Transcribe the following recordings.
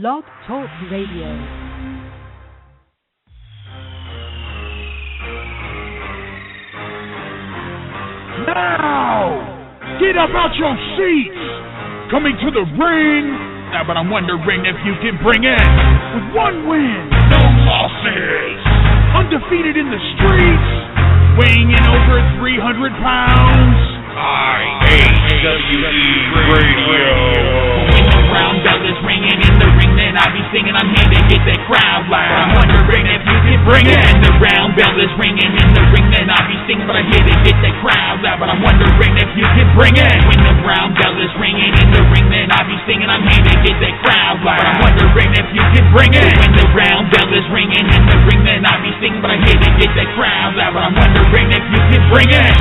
Blog Talk Radio. Now, get up out your seats. Coming to the ring. Now, but I'm wondering if you can bring in with one win, no losses, undefeated in the streets, weighing in over 300 pounds. IHWE Radio. When the round bell is ringing in the ring, then I be singing. I'm here to get that crowd loud. I'm wondering if you can bring it. When the round bell is ringing in the ring, then I be singing. But I'm here to get that crowd loud. But I'm wondering if you can bring it. When the round bell is ringing in the ring, then I be singing. I'm here to get that crowd loud. But I'm wondering if you can bring it. When the round bell is ringing in the ring, then I be singing. But I'm here to get that crowd loud. But I'm wondering if you can bring it.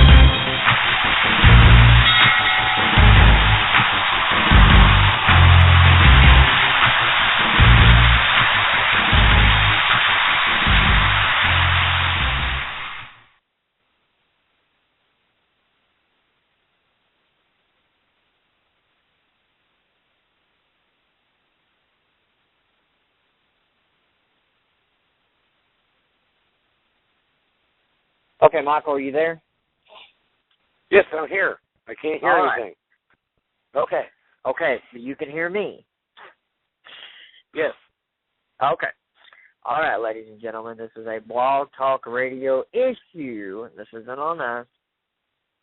Okay, Michael, are you there? Yes, I'm here. I can't hear anything. Okay, so you can hear me? Yes. Okay. All right, ladies and gentlemen, this is a Blog Talk Radio issue. This isn't on us.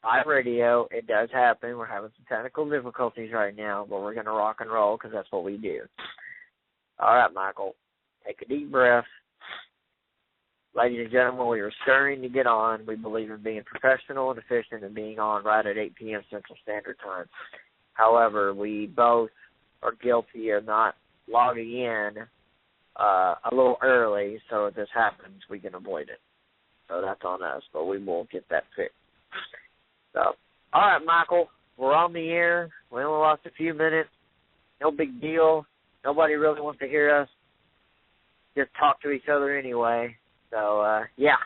Live radio, it does happen. We're having some technical difficulties right now, but we're going to rock and roll because that's what we do. All right, Michael, take a deep breath. Ladies and gentlemen, we are scurrying to get on. We believe in being professional and efficient and being on right at 8 p.m. Central Standard Time. However, we both are guilty of not logging in a little early, so if this happens, we can avoid it. So that's on us, but we will get that fixed. So, all right, Michael, we're on the air. We only lost a few minutes. No big deal. Nobody really wants to hear us just talk to each other anyway. So, yeah.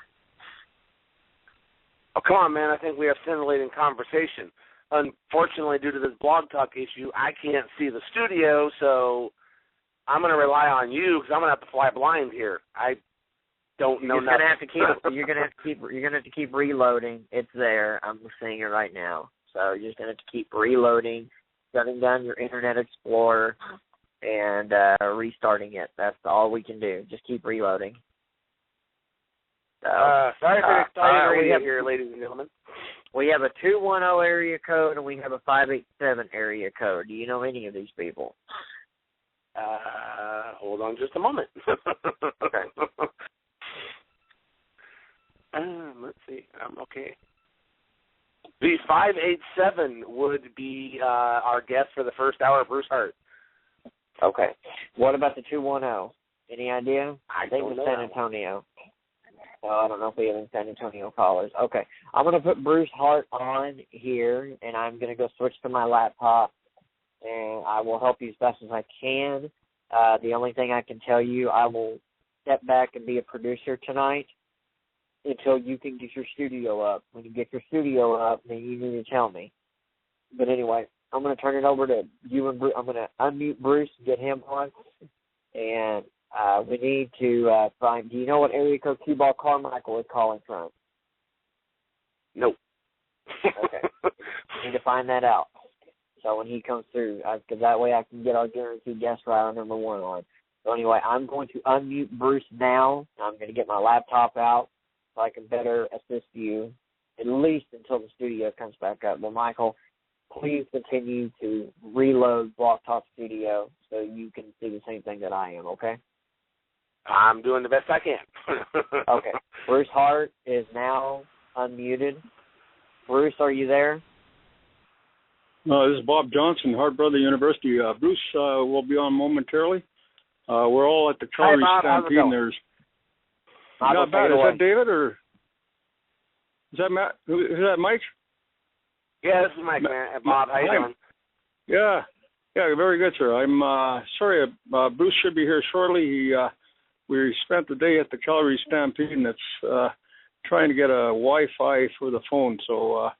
Oh, come on, man. I think we have scintillating conversation. Unfortunately, due to this Blog Talk issue, I can't see the studio, so I'm going to rely on you because I'm going to have to fly blind here. I don't know nothing. You're going to have to keep reloading. It's there. I'm seeing it right now. So you're just going to have to keep reloading, shutting down your Internet Explorer, and restarting it. That's all we can do. Just keep reloading. Sorry for the exciting radio here, ladies and gentlemen. We have a 210 area code and we have a 587 area code. Do you know any of these people? Hold on just a moment. Okay. Let's see. Okay. The 587 would be our guest for the first hour, Bruce Hart. Okay. What about the 210? Any idea? I think don't it's know. San Antonio. I don't know if we have any San Antonio callers. Okay. I'm going to put Bruce Hart on here, and I'm going to go switch to my laptop, and I will help you as best as I can. The only thing I can tell you, I will step back and be a producer tonight until you can get your studio up. When you get your studio up, then you need to tell me. But anyway, I'm going to turn it over to you and Bruce. I'm going to unmute Bruce and get him on, and we need to find, do you know what area code Q-Ball Carmichael is calling from? Nope. Okay. We need to find that out. So when he comes through, because that way I can get our guaranteed guest rider number 1 on. So anyway, I'm going to unmute Bruce now. I'm going to get my laptop out so I can better assist you, at least until the studio comes back up. But Michael, please continue to reload Blog Talk Studio so you can see the same thing that I am, okay? I'm doing the best I can. Okay. Bruce Hart is now unmuted. Bruce, are you there? This is Bob Johnson, Hart Brother University. Bruce will be on momentarily. We're all at the Calgary Stampede. There's not bad. Is that David or is that Matt? Is that Mike? Yeah, this is Mike, man. Bob, how you doing? Yeah, very good, sir. I'm sorry. Bruce should be here shortly. We spent the day at the Calgary Stampede, and it's trying to get a Wi-Fi for the phone. So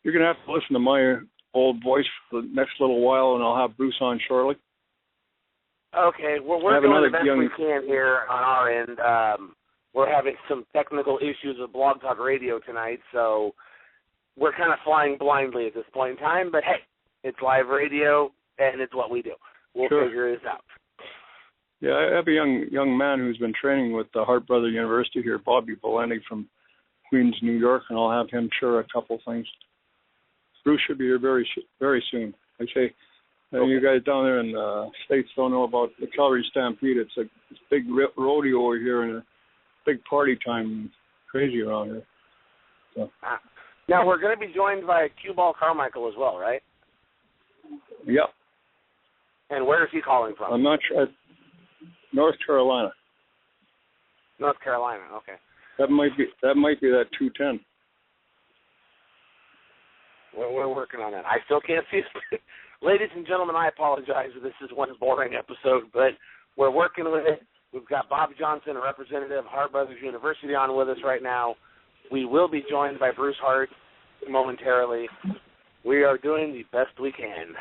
you're going to have to listen to my old voice for the next little while, and I'll have Bruce on shortly. Okay, well, we're doing the best we can here on our end. We're having some technical issues with Blog Talk Radio tonight, so we're kind of flying blindly at this point in time. But, hey, it's live radio, and it's what we do. We'll figure this out. Yeah, I have a young man who's been training with the Hart Brother University here, Bobby Valenti from Queens, New York, and I'll have him share a couple things. Bruce should be here very, very soon. I say, you guys down there in the States don't know about the Calgary Stampede. It's a big rodeo over here and a big party time. Crazy around here. So. Now, we're going to be joined by Cue Ball Carmichael as well, right? Yep. And where is he calling from? I'm not sure. North Carolina. North Carolina, okay. That might be that 210. We're working on that. I still can't see it. Ladies and gentlemen, I apologize if this is one boring episode, but we're working with it. We've got Bob Johnson, a representative of Hart Brothers University, on with us right now. We will be joined by Bruce Hart momentarily. We are doing the best we can.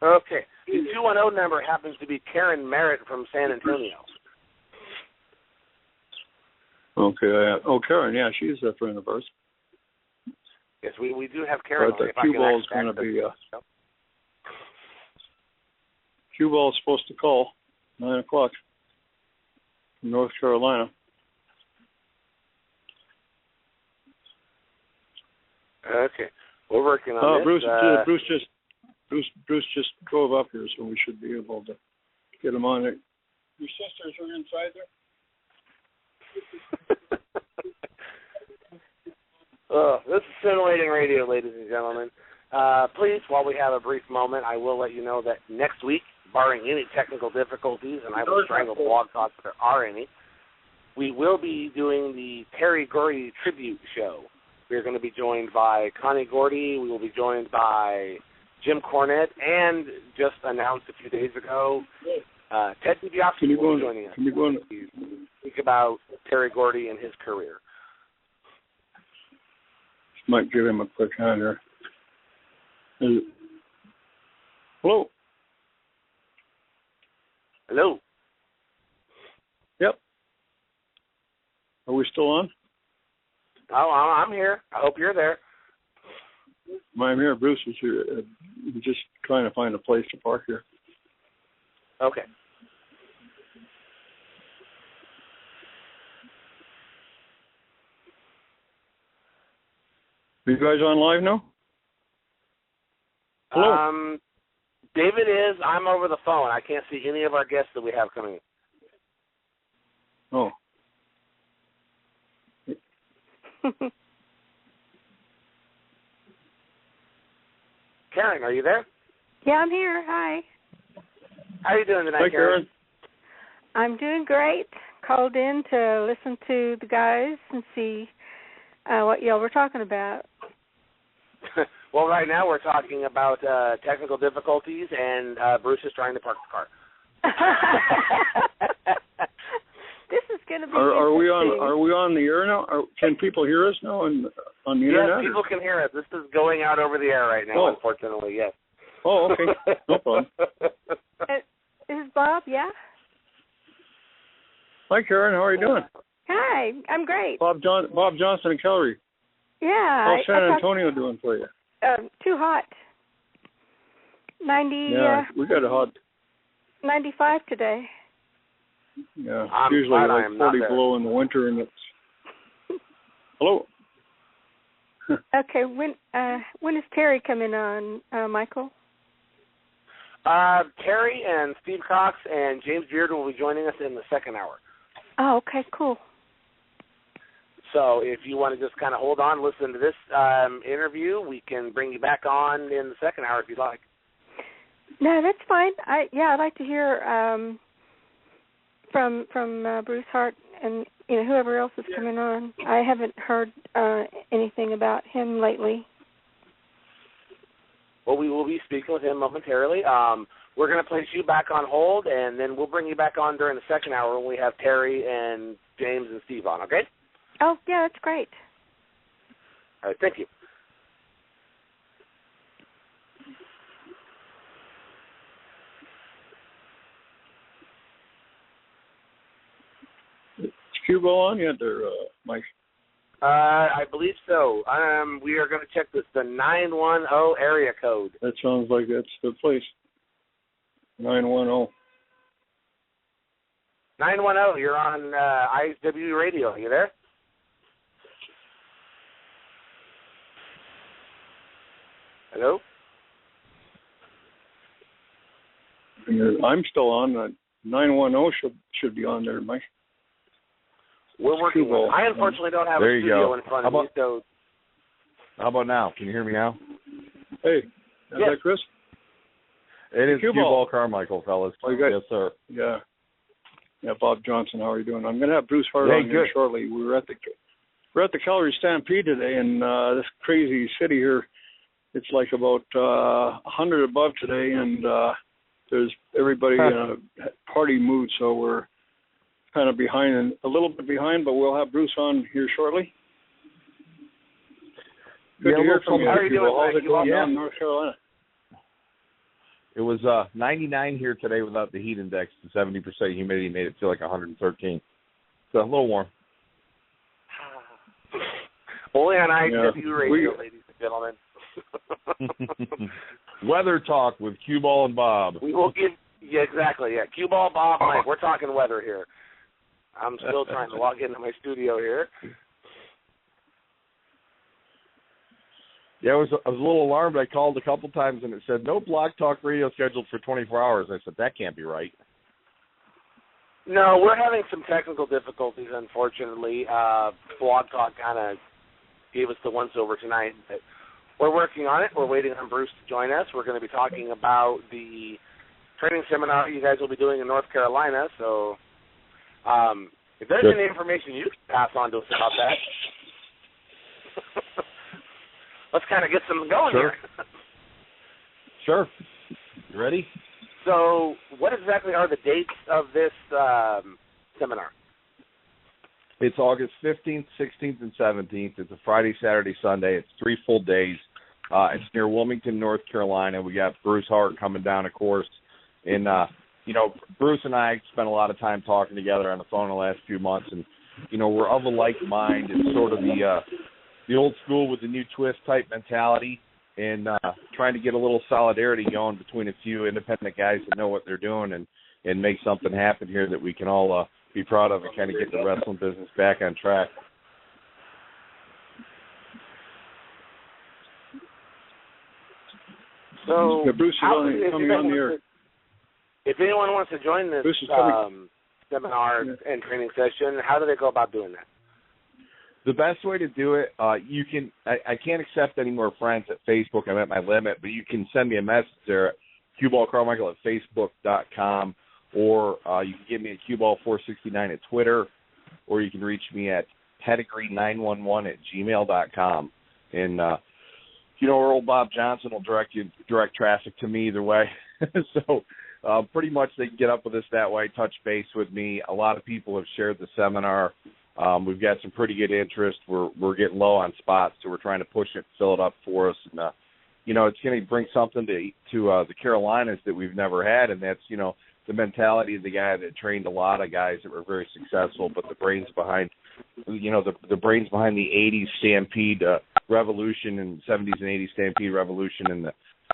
Okay. The 210 number happens to be Karen Merritt from San Antonio. Okay. Karen, yeah, she's a friend of ours. Yes, we do have Karen. But the cue ball is going to be... cue ball is supposed to call 9 o'clock from North Carolina. Okay. We're working on this. Bruce just drove up here, so we should be able to get him on it. Your sisters are inside there? This is Scintillating Radio, ladies and gentlemen. Please, while we have a brief moment, I will let you know that next week, barring any technical difficulties, and I will strangle Blog Talk if there are any, we will be doing the Terry Gordy tribute show. We're going to be joined by Connie Gordy. We will be joined by Jim Cornette, and just announced a few days ago, Ted DiBiase will be joining us. Can you go on? Speak about Terry Gordy and his career. Might give him a quick hand here. Hello. Hello. Yep. Are we still on? Oh, I'm here. I hope you're there. I'm here. Bruce is here. We're just trying to find a place to park here. Okay. Are you guys on live now? Hello? David is. I'm over the phone. I can't see any of our guests that we have coming in. Oh. Karen, are you there? Yeah, I'm here. Hi. How are you doing tonight, Hi, Karen? I'm doing great. Called in to listen to the guys and see what y'all were talking about. Well, right now we're talking about technical difficulties, and Bruce is trying to park the car. This is going to be Are we on the air now? Can people hear us now on the internet? Yes, people can hear us. This is going out over the air right now, unfortunately, yes. Oh, okay. No problem. This is Bob, yeah? Hi, Karen. How are you doing? Hi, I'm great. Bob Johnson in Calgary. Yeah. How's San Antonio doing for you? Too hot. 90. Yeah, we got a hot. 95 today. Yeah, usually like 40 below in the winter, and it's. Hello. Okay, when is Terry coming on, Michael? Terry and Steve Cox and James Beard will be joining us in the second hour. Oh, okay, cool. So if you want to just kind of hold on, listen to this interview, we can bring you back on in the second hour if you'd like. No, that's fine. I'd like to hear from Bruce Hart and whoever else is coming on. I haven't heard anything about him lately. Well, we will be speaking with him momentarily. We're going to place you back on hold, and then we'll bring you back on during the second hour when we have Terry and James and Steve on, okay? Oh, yeah, that's great. All right, thank you. Is Q Ball on yet, or Mike? I believe so. We are going to check the 910 area code. That sounds like that's the place. 910. 910, you're on IHWE radio. Are you there? Hello? I'm still on. 910 should be on there, Mike. We're working on it. I unfortunately don't have a studio in front of me, so... How about now? Can you hear me now? Hey, is that Chris? It is Q-Ball Carmichael, fellas. Oh, you got, yes, sir. Yeah. Yeah, Bob Johnson, how are you doing? I'm going to have Bruce Hart on here shortly. We're at the Calgary Stampede today, and this crazy city here, it's like about 100 above today, and there's everybody in a party mood, so we're kind of behind, and a little bit behind, but we'll have Bruce on here shortly. Good to hear from you. How are you doing? How's it going down in North Carolina? It was 99 here today without the heat index. The 70% humidity made it feel like 113. So a little warm. Only on IHWE radio, ladies and gentlemen. Weather talk with Q-Ball and Bob. We will give, exactly. Q-Ball, Bob, Mike. We're talking weather here. I'm still trying to log into my studio here. Yeah, I was a little alarmed. I called a couple times, and it said, no Blog Talk radio scheduled for 24 hours. I said, that can't be right. No, we're having some technical difficulties, unfortunately. Blog Talk kind of gave us the once-over tonight. But we're working on it. We're waiting on Bruce to join us. We're going to be talking about the training seminar you guys will be doing in North Carolina. So if there's any information you can pass on to us about that. Let's kind of get something going here. Sure. You ready? So what exactly are the dates of this seminar? It's August 15th, 16th, and 17th. It's a Friday, Saturday, Sunday. It's 3 full days. It's near Wilmington, North Carolina. We got Bruce Hart coming down, of course. And, Bruce and I spent a lot of time talking together on the phone the last few months. And, we're of a like mind. It's sort of the old school with the new twist type mentality, and trying to get a little solidarity going between a few independent guys that know what they're doing and make something happen here that we can all be proud of and kind of get the wrestling business back on track. So, Bruce is coming on the air. If anyone wants to join this seminar and training session, how do they go about doing that? The best way to do it, you can. I can't accept any more friends at Facebook. I'm at my limit, but you can send me a message there at QBallCarmichael@Facebook.com, or you can give me a QBall469 at Twitter, or you can reach me at pedigree911@gmail.com. And our old Bob Johnson will direct traffic to me either way. So pretty much they can get up with us that way, touch base with me. A lot of people have shared the seminar. We've got some pretty good interest. We're getting low on spots, so we're trying to push it, fill it up for us. And, it's going to bring something to the Carolinas that we've never had, and that's, the mentality of the guy that trained a lot of guys that were very successful, but the brains behind, the brains behind the 80s Stampede revolution and 70s and 80s Stampede revolution and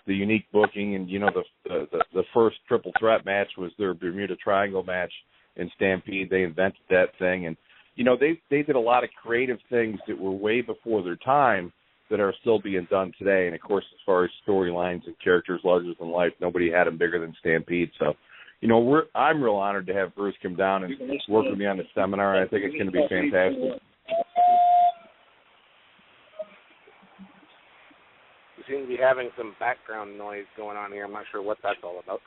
the unique booking. And, the first triple threat match was their Bermuda Triangle match in Stampede. They invented that thing, and they did a lot of creative things that were way before their time that are still being done today. And, of course, as far as storylines and characters larger than life, nobody had them bigger than Stampede. So, I'm real honored to have Bruce come down and work with me on the seminar. I think it's going to be fantastic. You seem to be having some background noise going on here. I'm not sure what that's all about.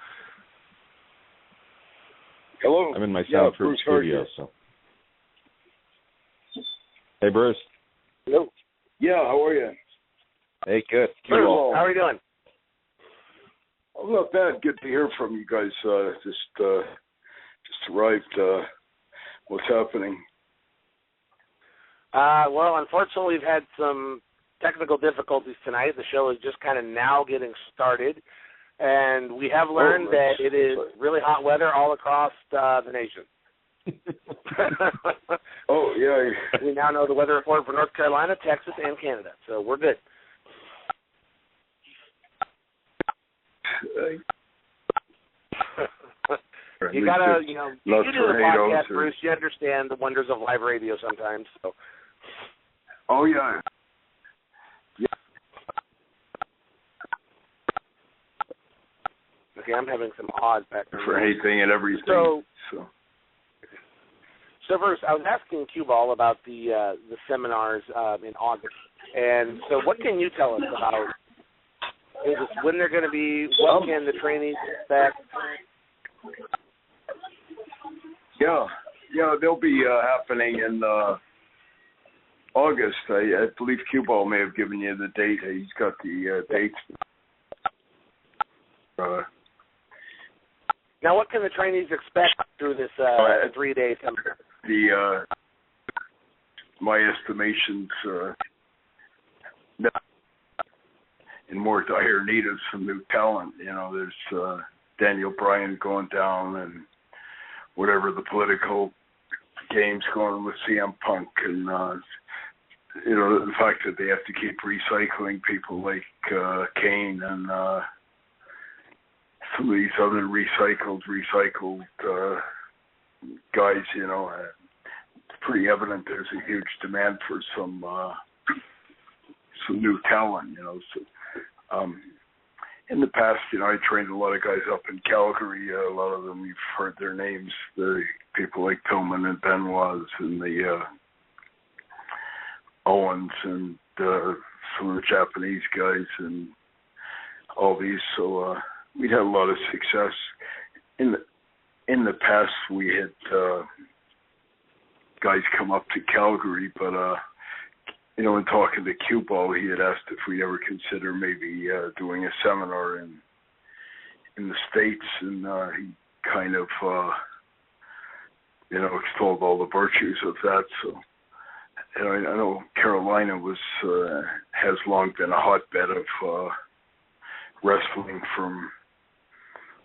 Hello. I'm in my soundproof studio, so. Hey, Bruce. Hello. Yeah, how are you? Hey, good. Bruce, how are you doing? Oh, not bad. Good to hear from you guys. Just arrived. What's happening? Well, unfortunately, we've had some technical difficulties tonight. The show is just kind of now getting started, and we have learned that it is really hot weather all across the nation. Oh, yeah. We now know the weather report for North Carolina, Texas, and Canada, so we're good. You gotta, you do the podcast, Bruce. You understand the wonders of live radio sometimes. So. Oh yeah. Okay, I'm having some odd background. For anything and everything. So Bruce, I was asking Q-Ball about the seminars in August, and so what can you tell us about when they're going to be? What can the trainees expect? Yeah, they'll be happening in August. I believe Q-Ball may have given you the date. He's got the dates. Now, what can the trainees expect through this 3-day seminar? My estimations, in more dire need of some new talent. There's Daniel Bryan going down, and whatever the political game's going with CM Punk, and the fact that they have to keep recycling people like Kane and some of these other recycled guys. It's pretty evident there's a huge demand for some new talent. So, in the past, I trained a lot of guys up in Calgary. A lot of them, you've heard their names. The people like Tillman and Benoit and the Owens and some of the Japanese guys and all these. So we'd had a lot of success. In the past, we had guys come up to Calgary, but in talking to Q-Ball, he had asked if we'd ever consider maybe doing a seminar in the States, and he kind of, extolled all the virtues of that. So, I know Carolina has long been a hotbed of wrestling from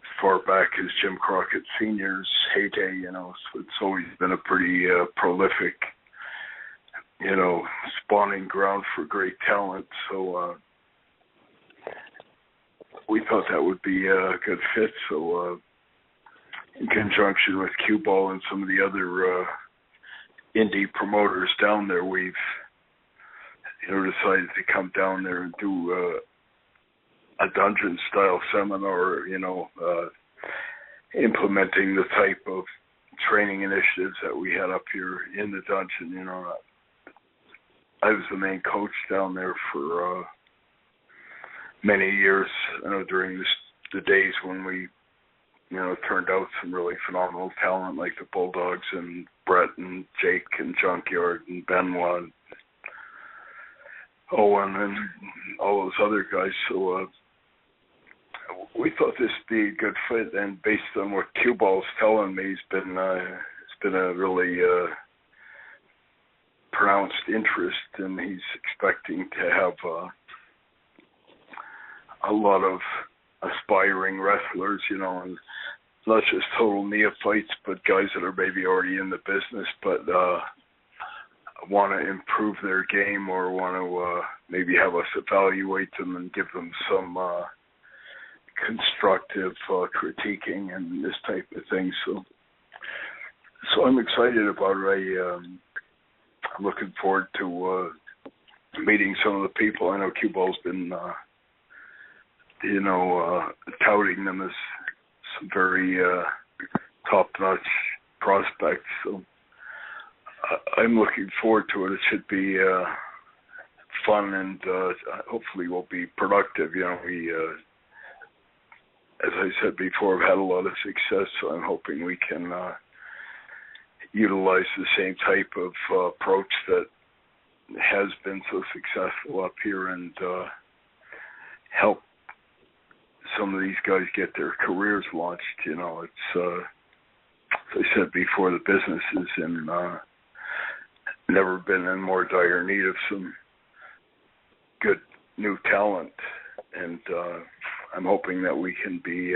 as far back as Jim Crockett Sr.'s heyday. So it's always been a pretty prolific spawning ground for great talent. So we thought that would be a good fit. So in conjunction with Q-Ball and some of the other indie promoters down there, we've decided to come down there and do a dungeon-style seminar, implementing the type of training initiatives that we had up here in the dungeon. I was the main coach down there for many years. During the days when we, turned out some really phenomenal talent like the Bulldogs and Brett and Jake and Junkyard and Benoit and Owen and all those other guys. So we thought this would be a good fit, and based on what Q-Ball's telling me, it's been a really pronounced interest, and he's expecting to have a lot of aspiring wrestlers, and not just total neophytes, but guys that are maybe already in the business, but want to improve their game or want to maybe have us evaluate them and give them some constructive critiquing and this type of thing. So I'm excited about it. I'm looking forward to meeting some of the people. I know Q-Ball's been, touting them as some very top-notch prospects. So I'm looking forward to it. It should be fun and hopefully will be productive. We, as I said before, have had a lot of success, so I'm hoping we can utilize the same type of approach that has been so successful up here and help some of these guys get their careers launched. It's as I said before, the business is in never been in more dire need of some good new talent, and I'm hoping that we can be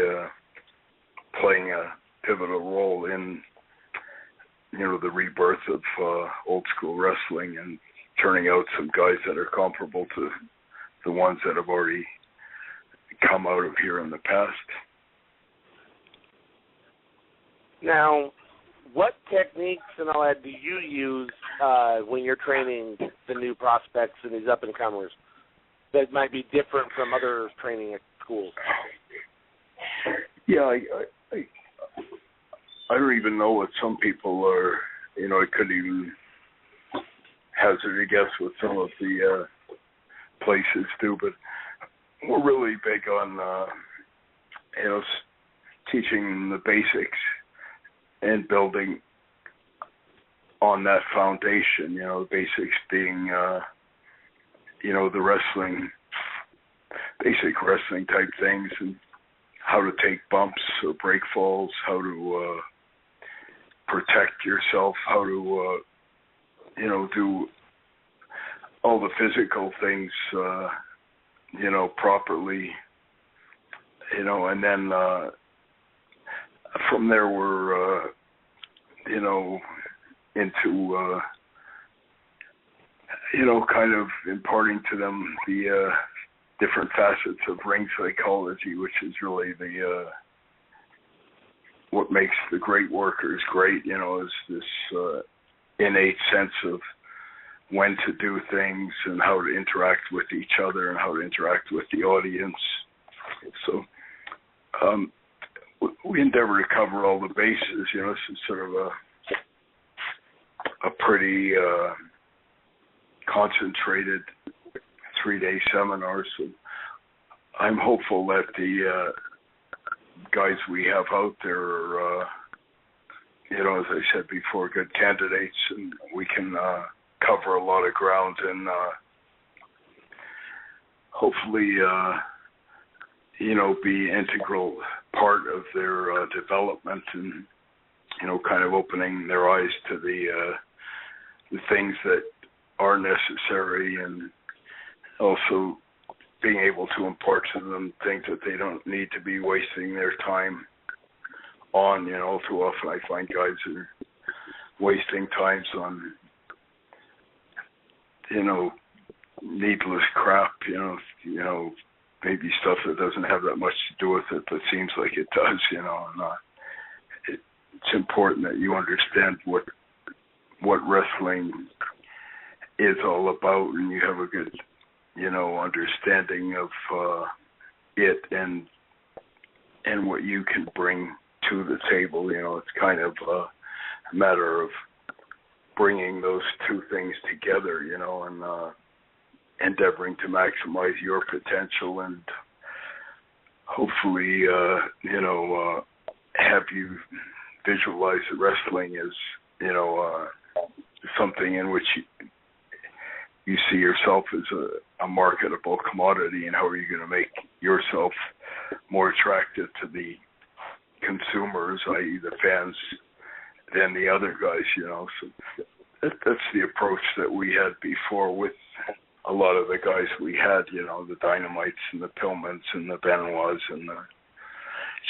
playing a pivotal role in, the rebirth of old school wrestling and turning out some guys that are comparable to the ones that have already come out of here in the past. Now, what techniques and all that do you use when you're training the new prospects and these up-and-comers that might be different from other training at schools? Yeah, I don't even know what some people are, I couldn't even hazard a guess what some of the places do, but we're really big on, teaching the basics and building on that foundation, the basics being, the wrestling, basic wrestling type things, and how to take bumps or break falls, how to protect yourself, how to, do all the physical things, properly, and then from there we're, into, kind of imparting to them the different facets of ring psychology, which is really the what makes the great workers great, is this innate sense of when to do things and how to interact with each other and how to interact with the audience. So we endeavor to cover all the bases. This is sort of a pretty concentrated 3-day seminar. So I'm hopeful that the guys we have out there are, as I said before, good candidates, and we can cover a lot of ground and hopefully, be integral part of their development and, kind of opening their eyes to the things that are necessary, and also being able to impart to them things that they don't need to be wasting their time on. Too often I find guys are wasting times on, needless crap, maybe stuff that doesn't have that much to do with it, but seems like it does, and it's important that you understand what wrestling is all about, and you have a good, understanding of it and what you can bring to the table. It's kind of a matter of bringing those two things together, and endeavoring to maximize your potential and hopefully, have you visualize that wrestling as, something in which you see yourself as a marketable commodity, and how are you going to make yourself more attractive to the consumers, i.e. the fans, than the other guys, So that's the approach that we had before with a lot of the guys we had, the Dynamites and the Pillmans and the Benoits and the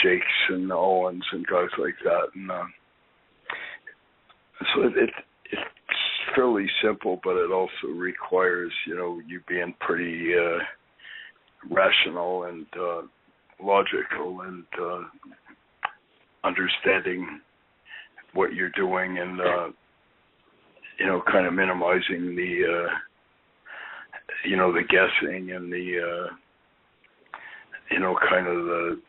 Jakes and the Owens and guys like that. And so it's fairly simple, but it also requires, you being pretty rational and logical and understanding what you're doing and, kind of minimizing the, the guessing and the, kind of the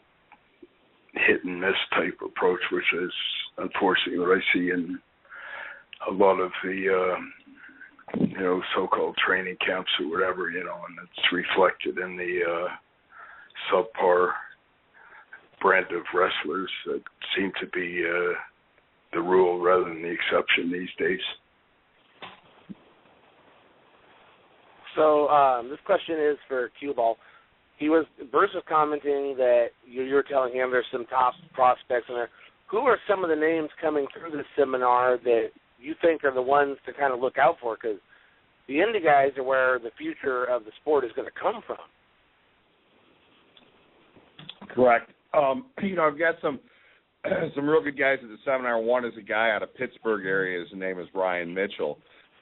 hit and miss type approach, which is unfortunately what I see in a lot of the, so-called training camps or whatever, and it's reflected in the subpar brand of wrestlers that seem to be the rule rather than the exception these days. So this question is for Cue Ball. Bruce was commenting that you were telling him there's some top prospects in there. Who are some of the names coming through this seminar that you think are the ones to kind of look out for? Because the indie guys are where the future of the sport is going to come from. Correct. I've got some real good guys at the seminar. One is a guy out of Pittsburgh area. His name is Ryan Mitchell,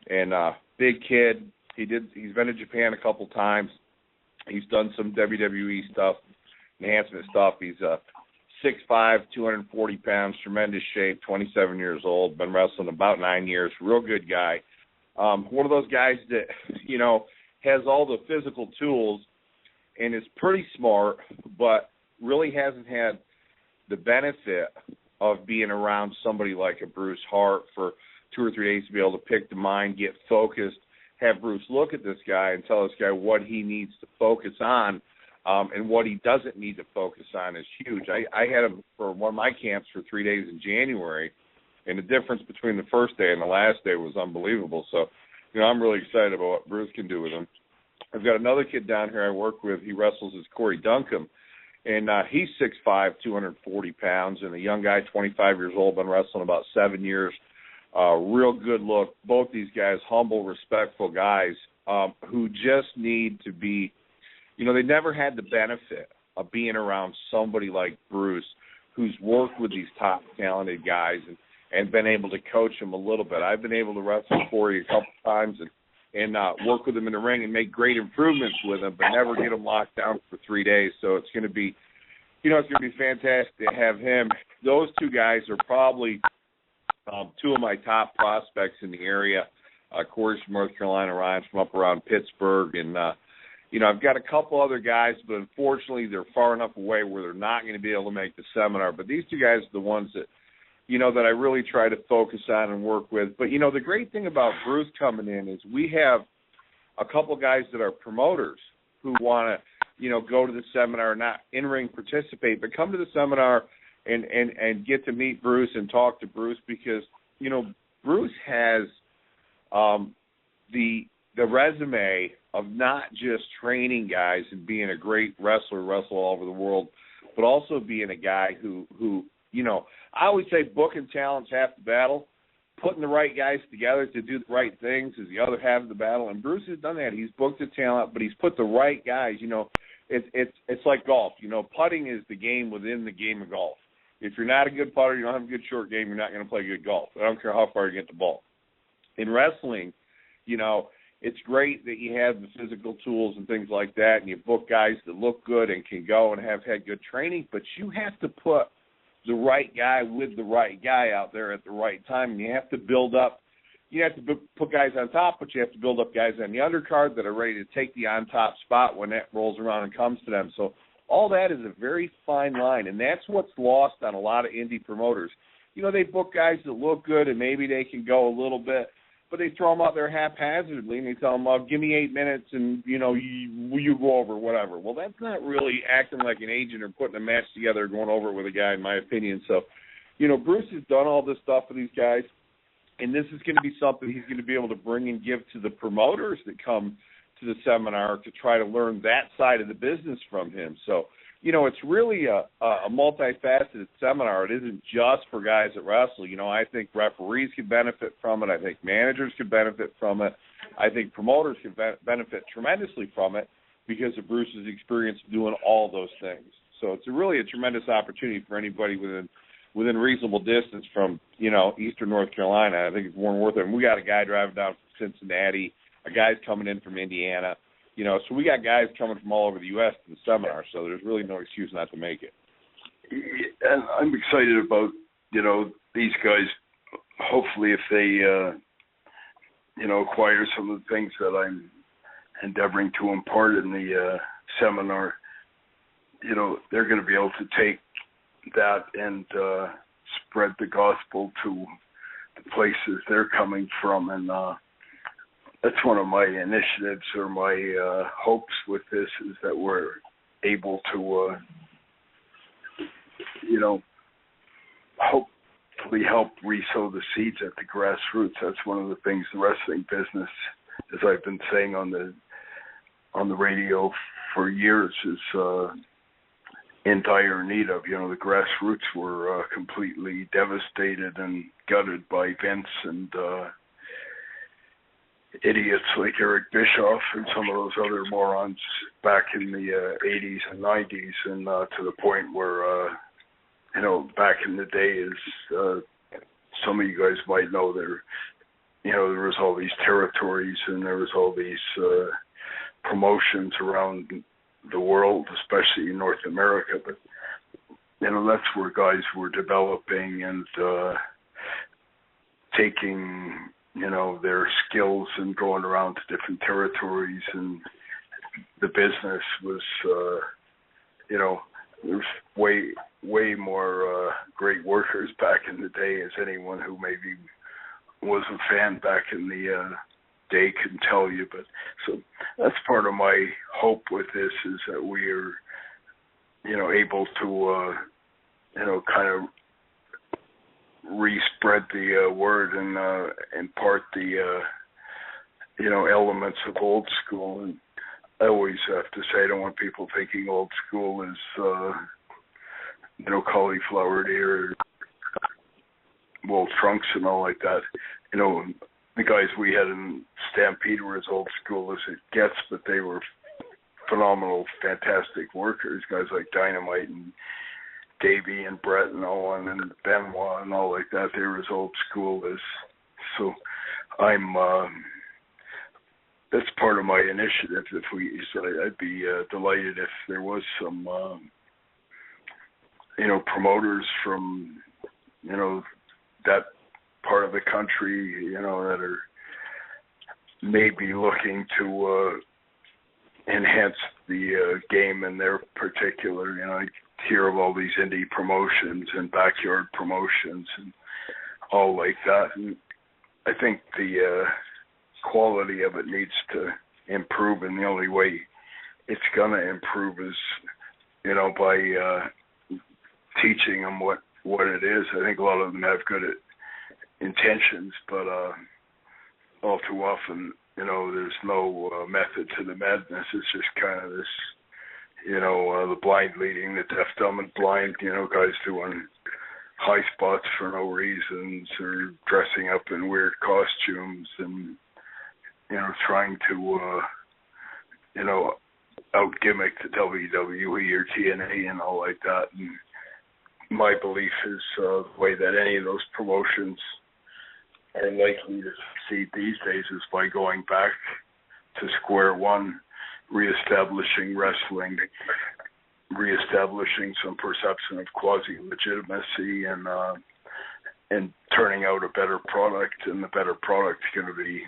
and big kid. He's been to Japan a couple times. He's done some WWE stuff, enhancement stuff. He's 6'5", 240 pounds, tremendous shape, 27 years old, been wrestling about 9 years, real good guy. One of those guys that, has all the physical tools and is pretty smart, but really hasn't had the benefit of being around somebody like a Bruce Hart for 2 or 3 days to be able to pick the mind, get focused, have Bruce look at this guy and tell this guy what he needs to focus on, and what he doesn't need to focus on is huge. I had him for one of my camps for 3 days in January, and the difference between the first day and the last day was unbelievable. So, I'm really excited about what Bruce can do with him. I've got another kid down here I work with. He wrestles as Corey Duncombe, and he's 6'5", 240 pounds, and a young guy, 25 years old, been wrestling about 7 years. Real good look. Both these guys, humble, respectful guys who just need to be, they never had the benefit of being around somebody like Bruce who's worked with these top talented guys and been able to coach them a little bit. I've been able to wrestle Corey a couple times and work with him in the ring and make great improvements with him, but never get him locked down for 3 days. So it's going to be, it's going to be fantastic to have him. Those two guys are probably two of my top prospects in the area. Corey's from North Carolina, Ryan's from up around Pittsburgh, and I've got a couple other guys, but unfortunately they're far enough away where they're not going to be able to make the seminar. But these two guys are the ones that, that I really try to focus on and work with. But, the great thing about Bruce coming in is we have a couple guys that are promoters who want to, go to the seminar, not in-ring participate, but come to the seminar and get to meet Bruce and talk to Bruce because, Bruce has the resume of not just training guys and being a great wrestler, wrestle all over the world, but also being a guy who I always say booking talent's half the battle. Putting the right guys together to do the right things is the other half of the battle, and Bruce has done that. He's booked the talent, but he's put the right guys. It's like golf. Putting is the game within the game of golf. If you're not a good putter, you don't have a good short game, you're not going to play good golf. I don't care how far you get the ball. In wrestling, it's great that you have the physical tools and things like that, and you book guys that look good and can go and have had good training, but you have to put the right guy with the right guy out there at the right time, and you have to build up. You have to put guys on top, but you have to build up guys on the undercard that are ready to take the on-top spot when that rolls around and comes to them. So all that is a very fine line, and that's what's lost on a lot of indie promoters. They book guys that look good, and maybe they can go a little bit, but they throw them out there haphazardly, and they tell them, give me 8 minutes, and, you go over, whatever. Well, that's not really acting like an agent or putting a match together, going over it with a guy, in my opinion. So, Bruce has done all this stuff for these guys, and this is going to be something he's going to be able to bring and give to the promoters that come to the seminar to try to learn that side of the business from him. So, it's really a multifaceted seminar. It isn't just for guys that wrestle. I think referees could benefit from it. I think managers could benefit from it. I think promoters could benefit tremendously from it because of Bruce's experience doing all those things. So it's really a tremendous opportunity for anybody within reasonable distance from, eastern North Carolina. I think it's more worth it. And we got a guy driving down from Cincinnati, a guy's coming in from Indiana. So we got guys coming from all over the U.S. to the seminar, so there's really no excuse not to make it. And I'm excited about, these guys, hopefully if they, acquire some of the things that I'm endeavoring to impart in the seminar, they're going to be able to take that and spread the gospel to the places they're coming from, and that's one of my initiatives or my hopes with this is that we're able to, hopefully help resow the seeds at the grassroots. That's one of the things the wrestling business, as I've been saying on the radio for years, is in dire need of. The grassroots were completely devastated and gutted by Vince and idiots like Eric Bischoff and some of those other morons back in the 80s and 90s, and to the point where, back in the day, as some of you guys might know, there was all these territories and there was all these promotions around the world, especially in North America, but that's where guys were developing and taking their skills and going around to different territories, and the business was there's way more great workers back in the day, as anyone who maybe was a fan back in the day can tell you. But so that's part of my hope with this, is that we are able to kind of re-spread the word and impart the elements of old school. And I always have to say, I don't want people thinking old school is cauliflower ear, wool trunks and all like that. The guys we had in Stampede were as old school as it gets, but they were phenomenal, fantastic workers. Guys like Dynamite and Davey and Brett and Owen and Benoit and all like that, they were as old school as. So I'm that's part of my initiative. I'd be delighted if there was some promoters from that part of the country that are maybe looking to enhance the game in their particular. I hear of all these indie promotions and backyard promotions and all like that, and I think the quality of it needs to improve, and the only way it's going to improve is by teaching them what it is. I think a lot of them have good intentions, but all too often there's no method to the madness. It's just kind of this the blind leading the deaf, dumb, and blind, guys doing high spots for no reasons or dressing up in weird costumes and, trying to, out-gimmick the WWE or TNA and all like that. And my belief is the way that any of those promotions are likely to succeed these days is by going back to square one, reestablishing wrestling, reestablishing some perception of quasi-legitimacy, and turning out a better product. And the better product is going to be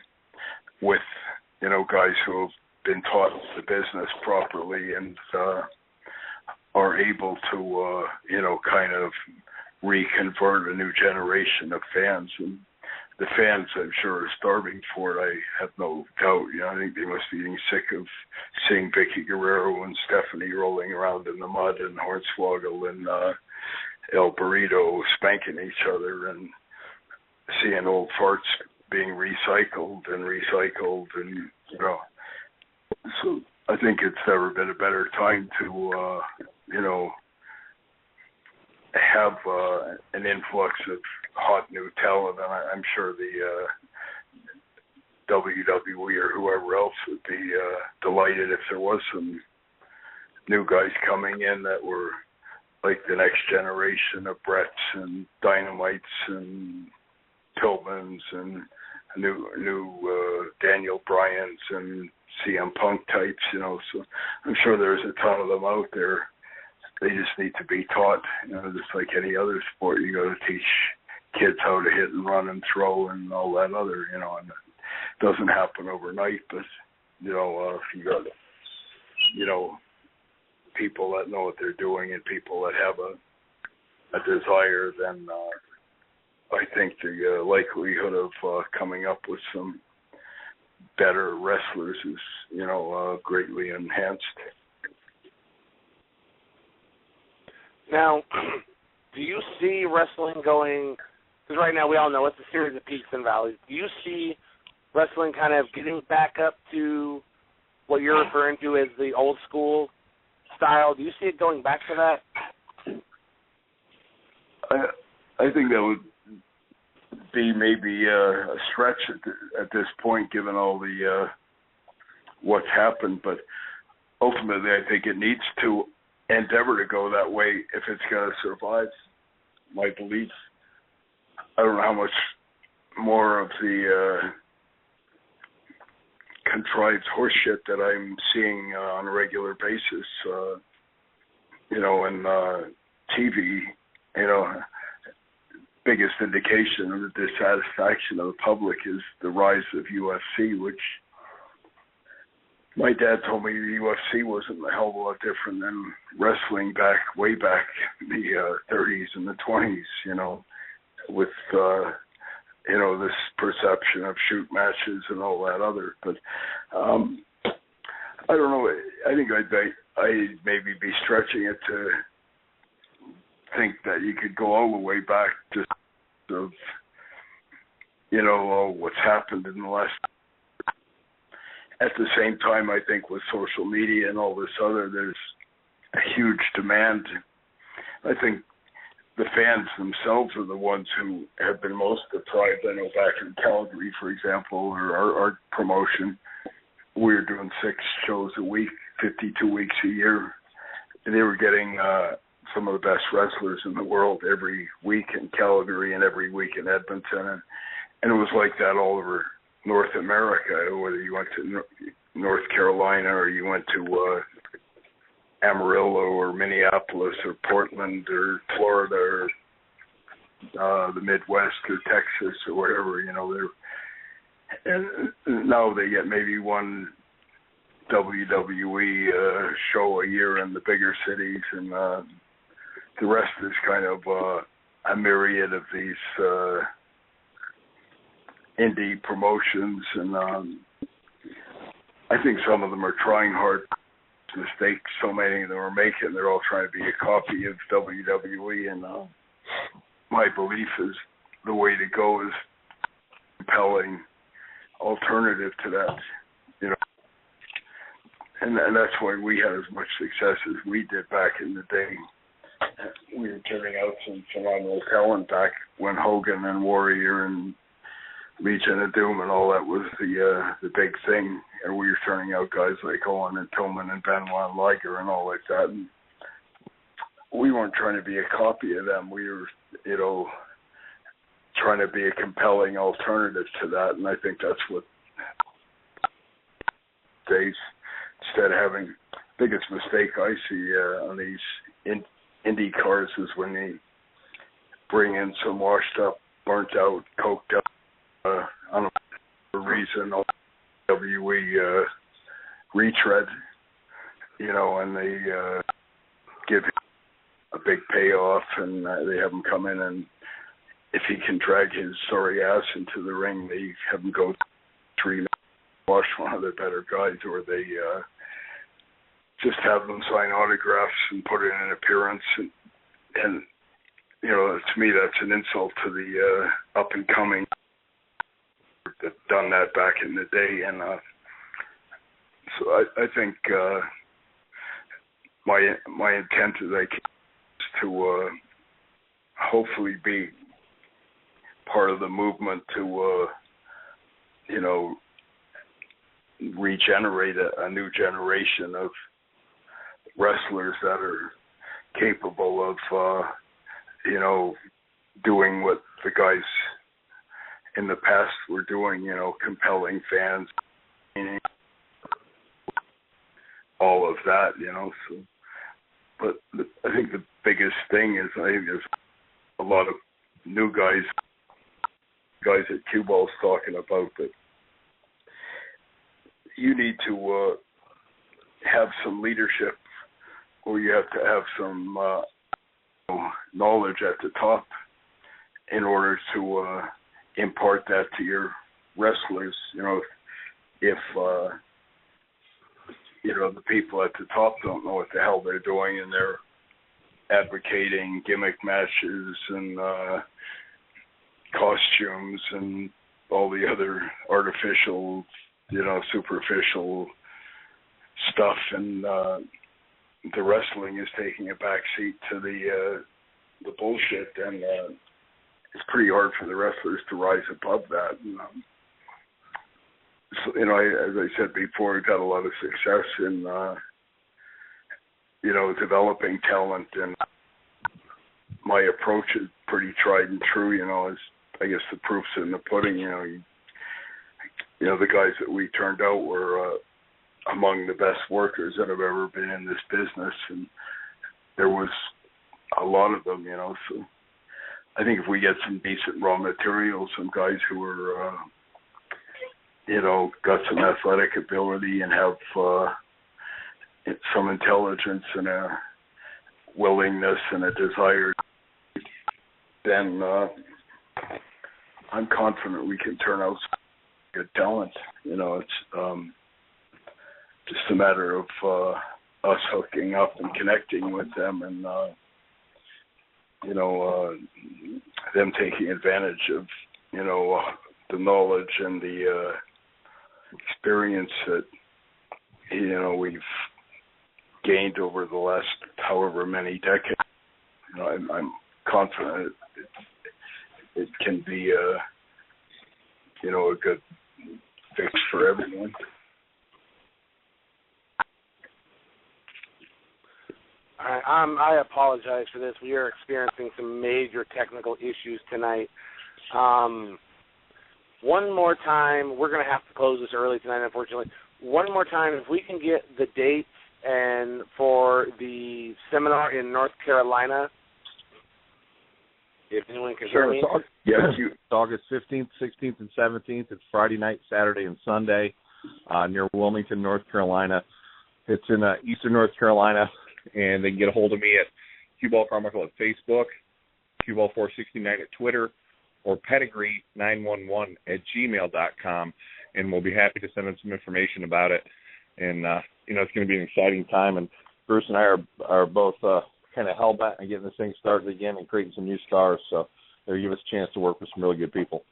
with guys who have been taught the business properly and are able to kind of reconvert a new generation of fans. And the fans, I'm sure, are starving for it. I have no doubt. I think they must be getting sick of seeing Vicky Guerrero and Stephanie rolling around in the mud, and Hornswoggle and El Burrito spanking each other, and seeing old farts being recycled, and So I think it's never been a better time to have an influx of hot new talent, and I'm sure the WWE or whoever else would be delighted if there was some new guys coming in that were like the next generation of Bretts and Dynamites and Pillmans and new Daniel Bryans and CM Punk types, so I'm sure there's a ton of them out there. They just need to be taught, just like any other sport. You got to teach kids how to hit and run and throw and all that other, and it doesn't happen overnight, but, if you got, people that know what they're doing and people that have a desire, then I think the likelihood of coming up with some better wrestlers is, greatly enhanced. Now, do you see wrestling going, because right now we all know it's a series of peaks and valleys, do you see wrestling kind of getting back up to what you're referring to as the old school style? Do you see it going back to that? I think that would be maybe a stretch at this point, given all the what's happened. But ultimately, I think it needs to endeavor to go that way if it's going to survive. My belief. I don't know how much more of the contrived horseshit that I'm seeing on a regular basis, and TV, biggest indication of the dissatisfaction of the public is the rise of UFC, which my dad told me the UFC wasn't a hell of a lot different than wrestling way back in the 30s and the 20s, with, this perception of shoot matches and all that other. But I don't know. I think I'd maybe be stretching it to think that you could go all the way back to of, what's happened in the last. At the same time, I think with social media and all this other, there's a huge demand. I think the fans themselves are the ones who have been most deprived. I know back in Calgary, for example, or our promotion, we were doing 6 shows a week, 52 weeks a year. And they were getting some of the best wrestlers in the world every week in Calgary and every week in Edmonton. And it was like that all over North America, whether you went to North Carolina or you went to Amarillo or Minneapolis or Portland or Florida or the Midwest or Texas or wherever, and now they get maybe one WWE show a year in the bigger cities, and the rest is kind of a myriad of these indie promotions, and I think some of them are trying hard. Mistakes so many of them are making, they're all trying to be a copy of WWE, and my belief is the way to go is compelling alternative to that, and that's why we had as much success as we did back in the day. We were turning out some phenomenal talent back when Hogan and Warrior and Legion of Doom and all that was the big thing, and we were turning out guys like Owen and Tillman and Benoit and Liger and all like that. And we weren't trying to be a copy of them. We were, trying to be a compelling alternative to that, and I think that's what days. Instead of having biggest mistake I see on these indie cars is when they bring in some washed up, burnt out, coked up. I don't know for reason WWE retread, and they give him a big payoff, and they have him come in, and if he can drag his sorry ass into the ring, they have him go 3 minutes, wash one of their better guys, or they just have them sign autographs and put in an appearance, and to me that's an insult to the up and coming that done that back in the day, and so I think my intent is to hopefully be part of the movement to regenerate a new generation of wrestlers that are capable of doing what the guys in the past were doing, compelling fans, all of that, so, but I think the biggest thing is I think there's a lot of new guys at Cue Ball's talking about that you need to have some leadership, or you have to have some knowledge at the top in order to impart that to your wrestlers. If the people at the top don't know what the hell they're doing, and they're advocating gimmick matches and costumes and all the other artificial, superficial stuff, and the wrestling is taking a back seat to the bullshit, and it's pretty hard for the wrestlers to rise above that. And, so, as I said before, we've had a lot of success in, developing talent, and my approach is pretty tried and true. As I guess the proof's in the pudding. The guys that we turned out were among the best workers that have ever been in this business, and there was a lot of them. So I think if we get some decent raw material, some guys who are got some athletic ability and have some intelligence and a willingness and a desire, then I'm confident we can turn out some good talent. It's just a matter of us hooking up and connecting with them, and them taking advantage of the knowledge and the experience that we've gained over the last however many decades. I'm confident it can be a good fix for everyone. I apologize for this. We are experiencing some major technical issues tonight. One more time, we're going to have to close this early tonight, unfortunately. One more time, if we can get the dates and for the seminar in North Carolina, if anyone can hear me. It's August 15th, 16th, and 17th. It's Friday night, Saturday, and Sunday near Wilmington, North Carolina. It's in eastern North Carolina, and they can get a hold of me at Q-Ball Carmichael at Facebook, Q-Ball469 at Twitter, or pedigree911 at gmail.com, and we'll be happy to send them some information about it. And, it's going to be an exciting time, and Bruce and I are both kind of hell-bent on getting this thing started again and creating some new stars, so it'll give us a chance to work with some really good people.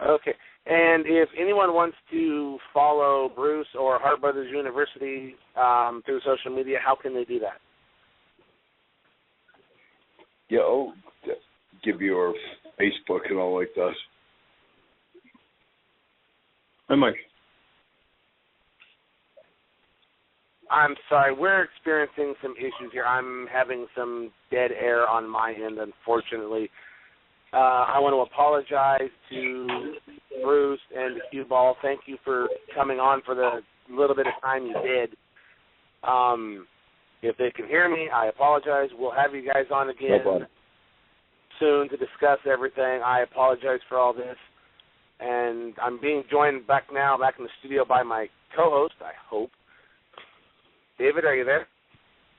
Okay. And if anyone wants to follow Bruce or Hart Brothers University through social media, how can they do that? Yeah, I'll give you our Facebook and all like that. Hi, Mike. I'm sorry, we're experiencing some issues here. I'm having some dead air on my end, unfortunately. I want to apologize to Bruce and to Cue Ball. Thank you for coming on for the little bit of time you did. If they can hear me, I apologize. We'll have you guys on again soon to discuss everything. I apologize for all this. And I'm being joined back in the studio by my co-host, I hope. David, are you there?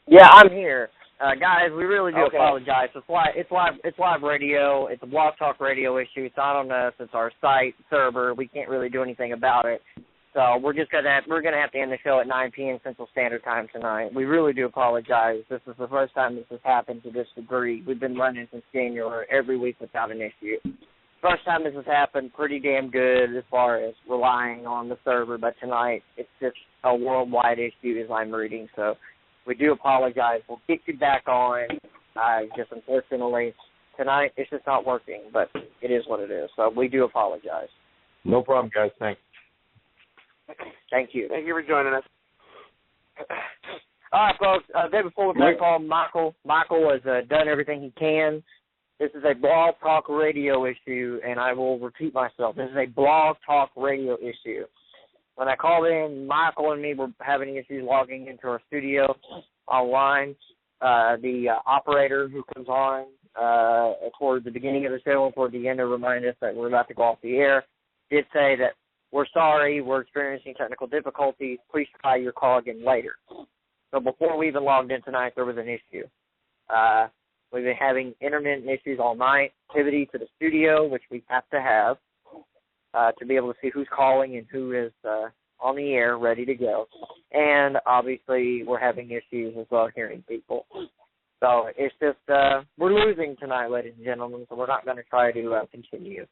Yeah, I'm here. Guys, we really do apologize. It's live radio. It's a Blog Talk radio issue. It's not on us. It's our site server. We can't really do anything about it. So we're gonna have to end the show at 9 p.m. Central Standard Time tonight. We really do apologize. This is the first time this has happened to this degree. We've been running since January every week without an issue. First time this has happened, pretty damn good as far as relying on the server, but tonight it's just a worldwide issue as I'm reading. So we do apologize. We'll get you back on. Just unfortunately, tonight it's just not working, but it is what it is. So we do apologize. No problem, guys. Thanks. Thank you. Thank you for joining us. All right, folks. Day before we called Michael. Michael has done everything he can. This is a Blog Talk radio issue, and I will repeat myself. This is a Blog Talk radio issue. When I called in, Michael and me were having issues logging into our studio online. The operator who comes on toward the beginning of the show and toward the end to remind us that we're about to go off the air did say that we're sorry, we're experiencing technical difficulties. Please try your call again later. So before we even logged in tonight, there was an issue. We've been having intermittent issues all night, activity to the studio, which we have to have to be able to see who's calling and who is on the air ready to go. And obviously we're having issues as well hearing people. So it's just we're losing tonight, ladies and gentlemen, so we're not going to try to continue.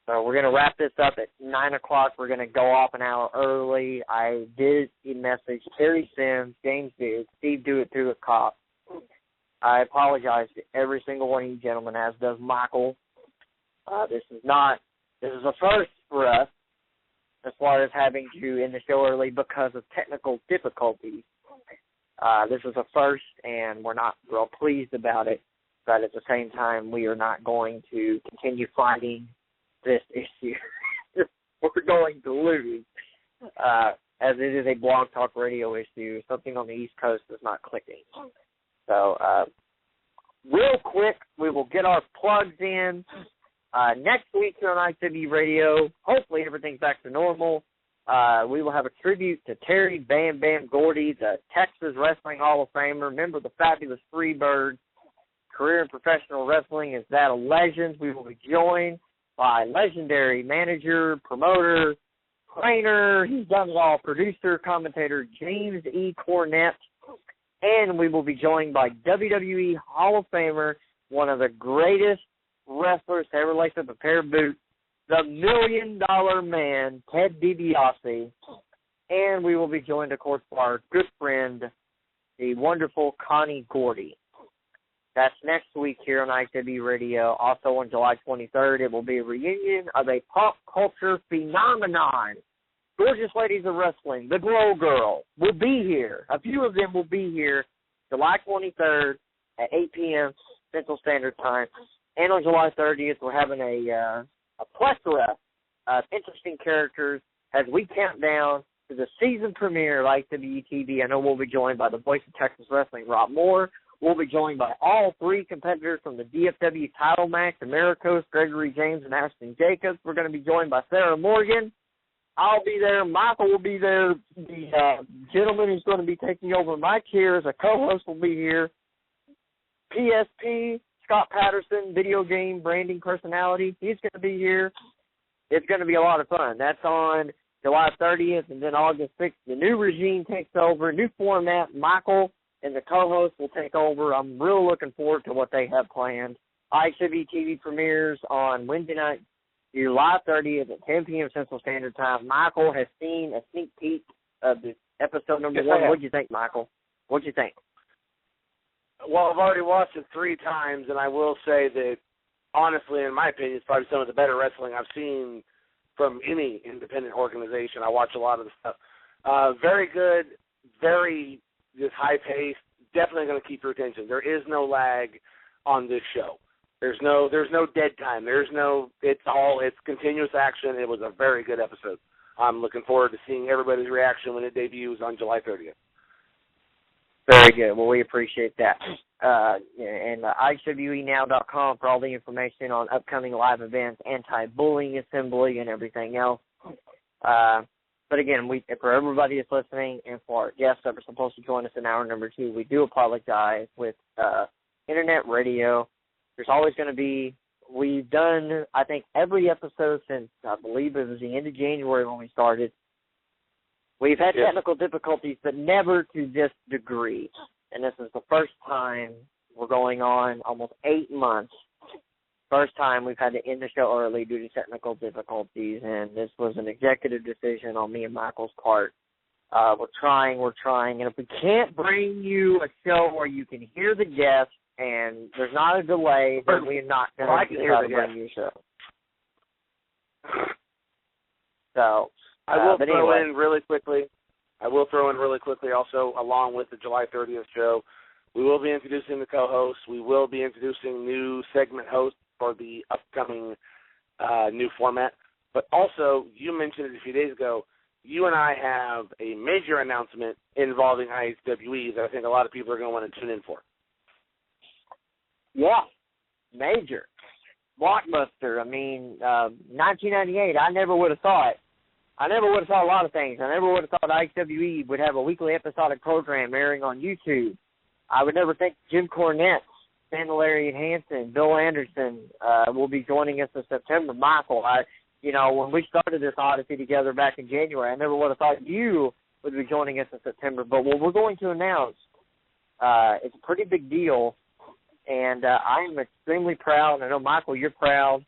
So we're going to wrap this up at 9 o'clock. We're going to go off an hour early. I did message Terry Sims, James Duke, Steve Do It Through a Cop, I apologize to every single one of you gentlemen, as does Michael. This is a first for us as far as having to end the show early because of technical difficulties. This is a first, and we're not real pleased about it, but at the same time, we are not going to continue fighting this issue. We're going to lose, as it is a Blog Talk Radio issue. Something on the East Coast is not clicking. So, real quick, we will get our plugs in. Next week here on IHWE Radio, hopefully everything's back to normal. We will have a tribute to Terry Bam Bam Gordy, the Texas Wrestling Hall of Famer, member of the fabulous Freebirds. Career in professional wrestling is that of legends. We will be joined by legendary manager, promoter, trainer, he's done it all, producer, commentator James E. Cornette. And we will be joined by WWE Hall of Famer, one of the greatest wrestlers to ever lace up a pair of boots, the $1 Million Man, Ted DiBiase. And we will be joined, of course, by our good friend, the wonderful Connie Gordy. That's next week here on IHWE Radio. Also on July 23rd, it will be a reunion of a pop culture phenomenon. Gorgeous Ladies of Wrestling, the Glow Girl, will be here. A few of them will be here July 23rd at 8 p.m. Central Standard Time. And on July 30th, we're having a plethora of interesting characters as we count down to the season premiere of IHWE TV. I know we'll be joined by the voice of Texas Wrestling, Rob Moore. We'll be joined by all three competitors from the DFW title match, Americos, Gregory James, and Ashton Jacobs. We're going to be joined by Sarah Morgan. I'll be there. Michael will be there. The gentleman who's going to be taking over my chair as a co-host will be here. PSP, Scott Patterson, video game branding personality, he's going to be here. It's going to be a lot of fun. That's on July 30th, and then August 6th, the new regime takes over, new format. Michael and the co-host will take over. I'm really looking forward to what they have planned. IHWE TV premieres on Wednesday night, July 30th at 10 p.m. Central Standard Time. Michael has seen a sneak peek of the episode number 1. What did you think, Michael? What did you think? Well, I've already watched it 3 times, and I will say that, honestly, in my opinion, it's probably some of the better wrestling I've seen from any independent organization. I watch a lot of the stuff. Very good, very just high-paced, definitely going to keep your attention. There is no lag on this show. There's no dead time. It's continuous action. It was a very good episode. I'm looking forward to seeing everybody's reaction when it debuts on July 30th. Very good. Well, we appreciate that. And IHWEnow.com for all the information on upcoming live events, anti-bullying assembly, and everything else. But again, for everybody that's listening and for our guests that were supposed to join us in hour number 2, we do apologize with internet radio. There's always going to be, we've done, I think, every episode since, I believe it was the end of January when we started. We've had technical difficulties, but never to this degree. And this is the first time we're going on almost 8 months. First time we've had to end the show early due to technical difficulties, and this was an executive decision on me and Michael's part. We're trying, and if we can't bring you a show where you can hear the guests and there's not a delay, then we're not going to try to bring you a show. So, I will throw in really quickly also, along with the July 30th show, we will be introducing the co-hosts. We will be introducing new segment hosts for the upcoming new format. But also, you mentioned it a few days ago, you and I have a major announcement involving IHWE that I think a lot of people are going to want to tune in for. Yeah, major. Blockbuster. I mean, 1998, I never would have thought. I never would have thought a lot of things. I never would have thought IHWE would have a weekly episodic program airing on YouTube. I would never think Jim Cornette, Sandalarian Hansen, Bill Anderson will be joining us in September. Michael, when we started this Odyssey together back in January, I never would have thought you would be joining us in September. But what we're going to announce, it's a pretty big deal, and I am extremely proud. I know, Michael, you're proud.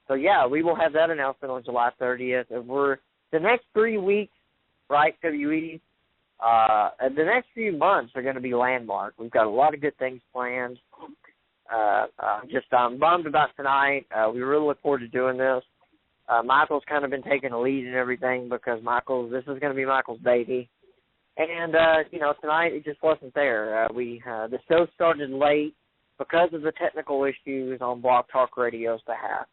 So, yeah, we will have that announcement on July 30th. And the next 3 weeks for IHWE, the next few months are going to be landmark. We've got a lot of good things planned. I'm bummed about tonight. We really look forward to doing this. Michael's kind of been taking the lead and everything because this is going to be Michael's baby. And, tonight it just wasn't there. The show started late because of the technical issues on Blog Talk Radio's behalf.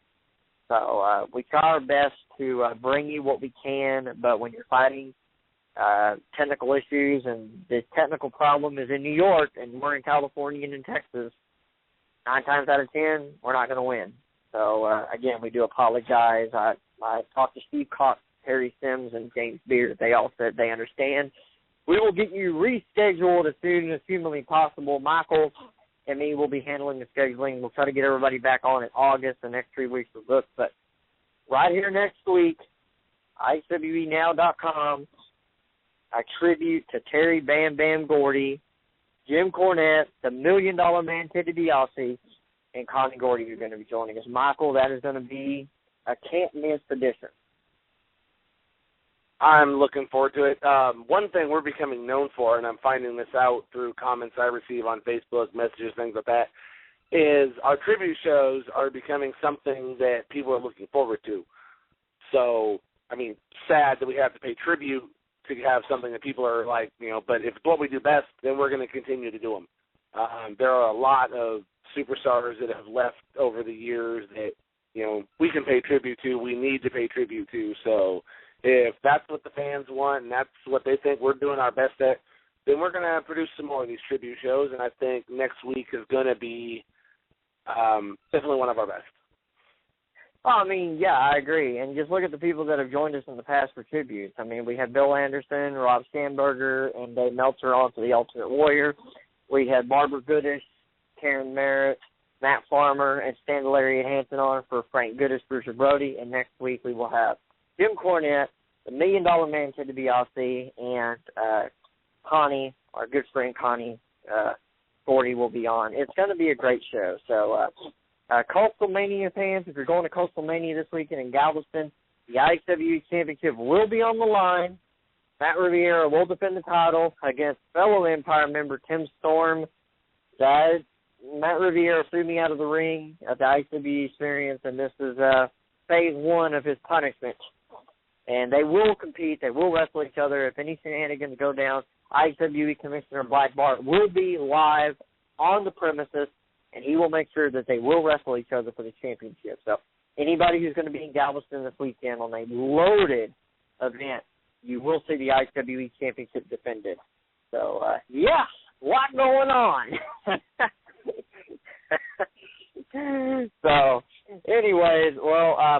So we try our best to bring you what we can, but when you're fighting technical issues and the technical problem is in New York and we're in California and in Texas, 9 times out of 10, we're not going to win. So, again, we do apologize. I talked to Steve Cox, Harry Sims, and James Beard. They all said they understand. We will get you rescheduled as soon as humanly possible. Michael and me will be handling the scheduling. We'll try to get everybody back on in August. The next 3 weeks are booked. But right here next week, IHWEnow.com, a tribute to Terry Bam Bam Gordy, Jim Cornette, the $1 Million Man Ted DiBiase, and Connie Gordy are going to be joining us. Michael, that is going to be a can't-miss edition. I'm looking forward to it. One thing we're becoming known for, and I'm finding this out through comments I receive on Facebook, messages, things like that, is our tribute shows are becoming something that people are looking forward to. So, sad that we have to pay tribute to have something that people are like, but if it's what we do best, then we're going to continue to do them. There are a lot of superstars that have left over the years that, we can pay tribute to, we need to pay tribute to. So if that's what the fans want and that's what they think we're doing our best at, then we're going to produce some more of these tribute shows, and I think next week is going to be definitely one of our best. Yeah, I agree. And just look at the people that have joined us in the past for tributes. We had Bill Anderson, Rob Schamberger, and Dave Meltzer on for The Ultimate Warrior. We had Barbara Goodish, Karen Merritt, Matt Farmer, and Stan Lariat Hansen on for Frank Goodish, Bruce Brody. And next week we will have Jim Cornette, the $1 Million Man Ted DiBiase, and Connie, our good friend Connie Gordy will be on. It's going to be a great show. So, Coastal Mania fans, if you're going to Coastal Mania this weekend in Galveston, the IHWE Championship will be on the line. Matt Riviera will defend the title against fellow Empire member Tim Storm. Matt Riviera threw me out of the ring at the IHWE experience, and this is phase 1 of his punishment. And they will compete. They will wrestle each other. If any shenanigans go down, IHWE Commissioner Black Bart will be live on the premises, and he will make sure that they will wrestle each other for the championship. So anybody who's going to be in Galveston this weekend on a loaded event, you will see the IHWE Championship defended. So, a lot going on. So, anyways,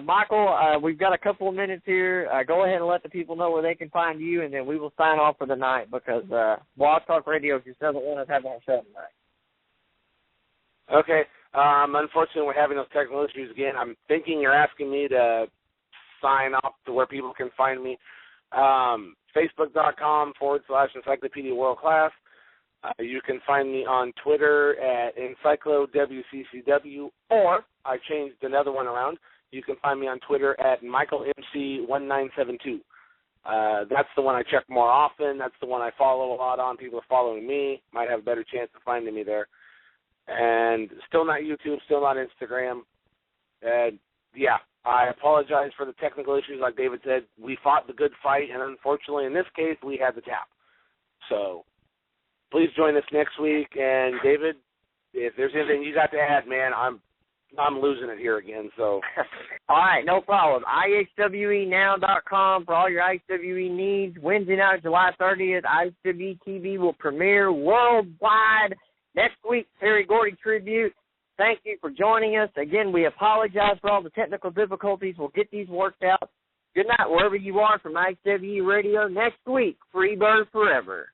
Michael, we've got a couple of minutes here. Go ahead and let the people know where they can find you, and then we will sign off for the night because Blog Talk Radio just doesn't want us having our show tonight. Okay. Unfortunately, we're having those technical issues again. I'm thinking you're asking me to sign off to where people can find me. Facebook.com/Encyclopedia World Class. You can find me on Twitter at EncycloWCCW, or I changed another one around. You can find me on Twitter at MichaelMC1972. That's the one I check more often. That's the one I follow a lot on. People are following me. Might have a better chance of finding me there. And still not YouTube, still not Instagram. I apologize for the technical issues. Like David said, we fought the good fight, and unfortunately in this case we had the tap. So please join us next week. And David, if there's anything you got to add, man, I'm losing it here again. So all right, no problem. IHWEnow.com for all your IHWE needs. Wednesday night, July 30th, IHWE TV will premiere worldwide. Next week, Terry Gordy tribute. Thank you for joining us. Again, we apologize for all the technical difficulties. We'll get these worked out. Good night, wherever you are from IHWE Radio. Next week, Free Bird Forever.